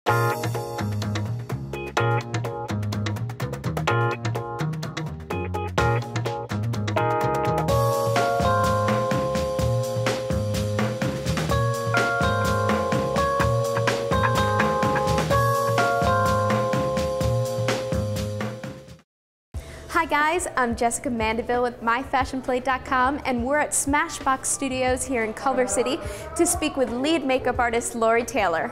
Hi guys, I'm Jessica Mandeville with MyFashionPlate.com, and we're at Smashbox Studios here in Culver City to speak with lead makeup artist Lori Taylor.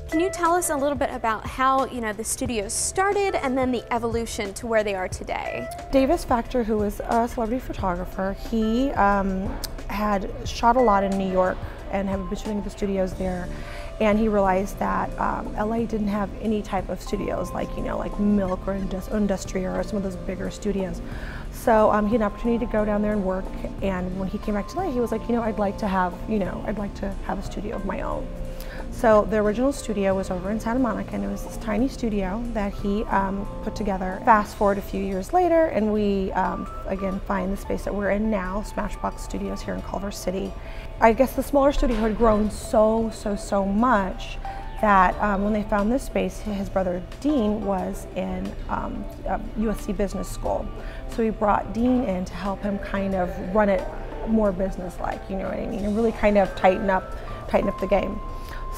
Can you tell us a little bit about how, the studios started and then the evolution to where they are today? Davis Factor, who was a celebrity photographer, he had shot a lot in New York and had been shooting at the studios there, and he realized that LA didn't have any type of studios like Milk or Industry or some of those bigger studios. So he had an opportunity to go down there and work, and when he came back to LA, he was like, I'd like to have a studio of my own. So the original studio was over in Santa Monica, and it was this tiny studio that he put together. Fast forward a few years later, and we again find the space that we're in now, Smashbox Studios here in Culver City. I guess the smaller studio had grown so much that when they found this space, his brother Dean was in USC Business School. So he brought Dean in to help him kind of run it more business-like, you know what I mean, and really kind of tighten up the game.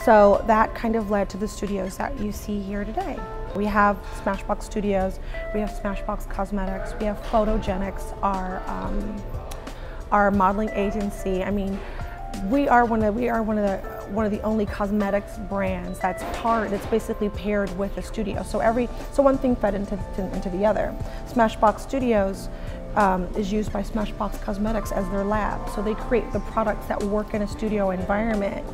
So that kind of led to the studios that you see here today. We have Smashbox Studios, we have Smashbox Cosmetics, we have Photogenics, our modeling agency. I mean, we are one of the only cosmetics brands that's basically paired with a studio. So one thing fed into the other. Smashbox Studios is used by Smashbox Cosmetics as their lab. So they create the products that work in a studio environment,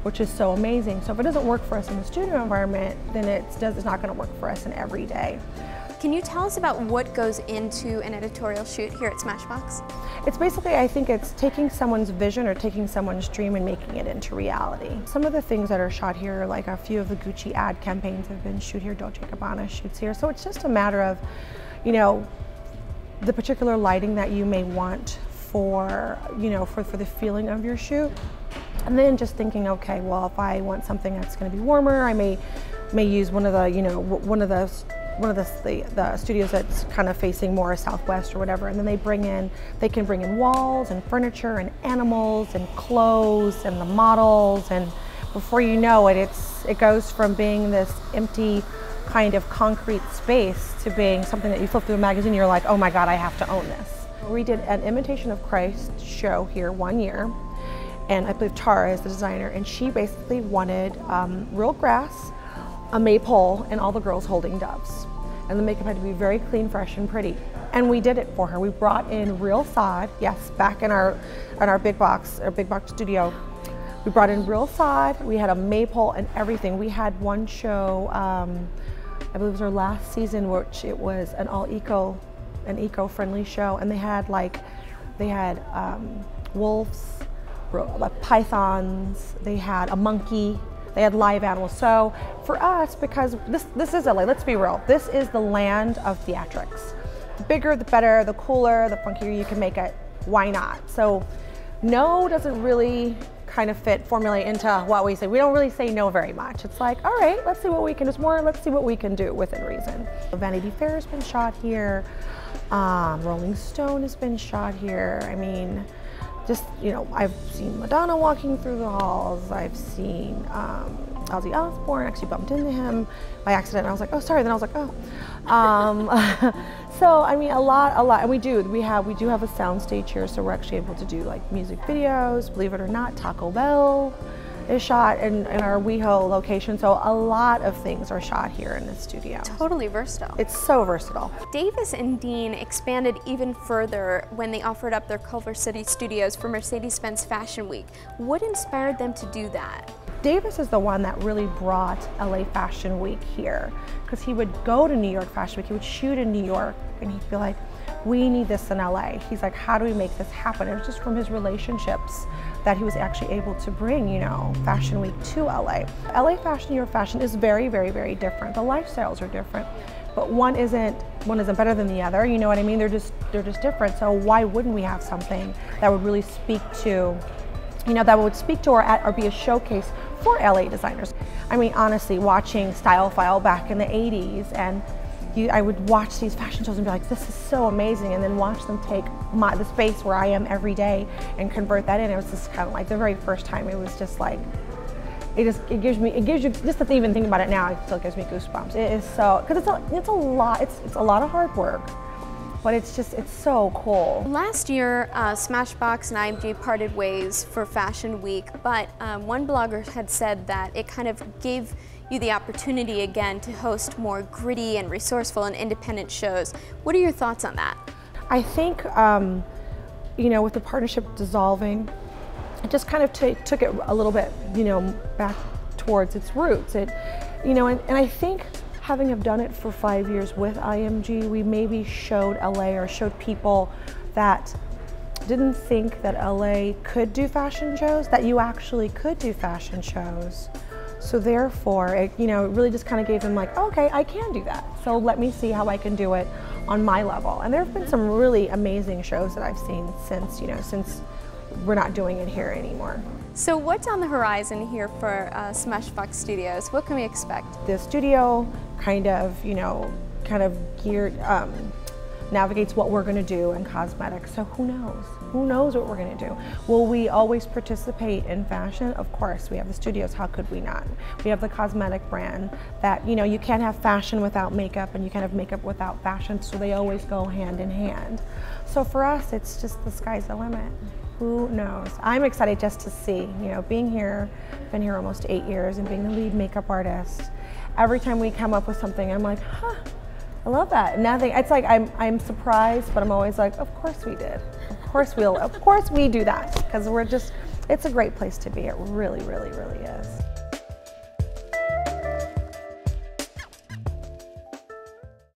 which is so amazing. So if it doesn't work for us in the studio environment, then it's not going to work for us in every day. Can you tell us about what goes into an editorial shoot here at Smashbox? It's basically, I think it's taking someone's vision or taking someone's dream and making it into reality. Some of the things that are shot here, like a few of the Gucci ad campaigns have been shot here, Dolce & Gabbana shoots here. So it's just a matter of, the particular lighting that you may want for the feeling of your shoot. And then just thinking, okay, well, if I want something that's going to be warmer, I may use one of the studios that's kind of facing more southwest or whatever. And then they can bring in walls and furniture and animals and clothes and the models, and before you know it, it goes from being this empty kind of concrete space to being something that you flip through a magazine and you're like, oh my God, I have to own this. We did an Imitation of Christ show here one year. And I believe Tara is the designer, and she basically wanted real grass, a maypole, and all the girls holding doves. And the makeup had to be very clean, fresh, and pretty. And we did it for her. We brought in real sod, yes, back in our big box studio. We brought in real sod, we had a maypole and everything. We had one show, I believe it was our last season, which it was an eco-friendly show, and they had wolves, pythons, they had a monkey, they had live animals. So for us, because this is LA, let's be real, this is the land of theatrics. The bigger, the better, the cooler, the funkier you can make it, why not? So no doesn't really kind of formulate into what we say. We don't really say no very much. It's like, all right, let's see what we can do more, let's see what we can do within reason. Vanity Fair has been shot here, Rolling Stone has been shot here. I mean, just, I've seen Madonna walking through the halls. I've seen Ozzy Osbourne, actually bumped into him by accident. And I was like, oh, sorry. Then I was like, oh. So, I mean, a lot. And we do have a sound stage here, so we're actually able to do like music videos. Believe it or not, Taco Bell is shot in our WeHo location. So a lot of things are shot here in this studio. Totally versatile. It's so versatile. Davis and Dean expanded even further when they offered up their Culver City studios for Mercedes-Benz Fashion Week. What inspired them to do that? Davis is the one that really brought LA Fashion Week here, because he would go to New York Fashion Week, he would shoot in New York, and he'd be like, we need this in LA. He's like, how do we make this happen? It was just from his relationships that he was actually able to bring, you know, Fashion Week to LA. LA Fashion, New York Fashion is very, very, very different. The lifestyles are different, but one isn't better than the other. You know what I mean? They're just different. So why wouldn't we have something that would really speak to, you know, that would speak to or be a showcase for LA designers? I mean, honestly, watching Style File back in the 80s, and I would watch these fashion shows and be like, this is so amazing, and then watch them take the space where I am every day and convert that in. It was just kind of like the very first time, it was just like, it gives you, just to even think about it now, it still gives me goosebumps. It is so, because it's a lot of hard work, but it's so cool. Last year, Smashbox and IMG parted ways for Fashion Week, but one blogger had said that it kind of gave you the opportunity again to host more gritty and resourceful and independent shows. What are your thoughts on that? I think, you know, with the partnership dissolving, it just kind of took it a little bit, you know, back towards its roots. You know, and I think having have done it for 5 years with IMG, we maybe showed LA or showed people that didn't think that LA could do fashion shows, that you actually could do fashion shows. So therefore, it really just kind of gave them like, okay, I can do that. So let me see how I can do it on my level. And there have been some really amazing shows that I've seen since, you know, since we're not doing it here anymore. So what's on the horizon here for Smashbox Studios? What can we expect? The studio kind of geared, navigates what we're going to do in cosmetics. So who knows? Who knows what we're going to do? Will we always participate in fashion? Of course, we have the studios. How could we not? We have the cosmetic brand that, you know, you can't have fashion without makeup, and you can't have makeup without fashion, so they always go hand in hand. So for us, it's just the sky's the limit. Who knows? I'm excited just to see, you know, being here, been here almost 8 years, and being the lead makeup artist. Every time we come up with something, I'm like, huh, I love that. Nothing. It's like I'm surprised, but I'm always like, of course we did. Of course we do that, because it's a great place to be. It really, really, really is.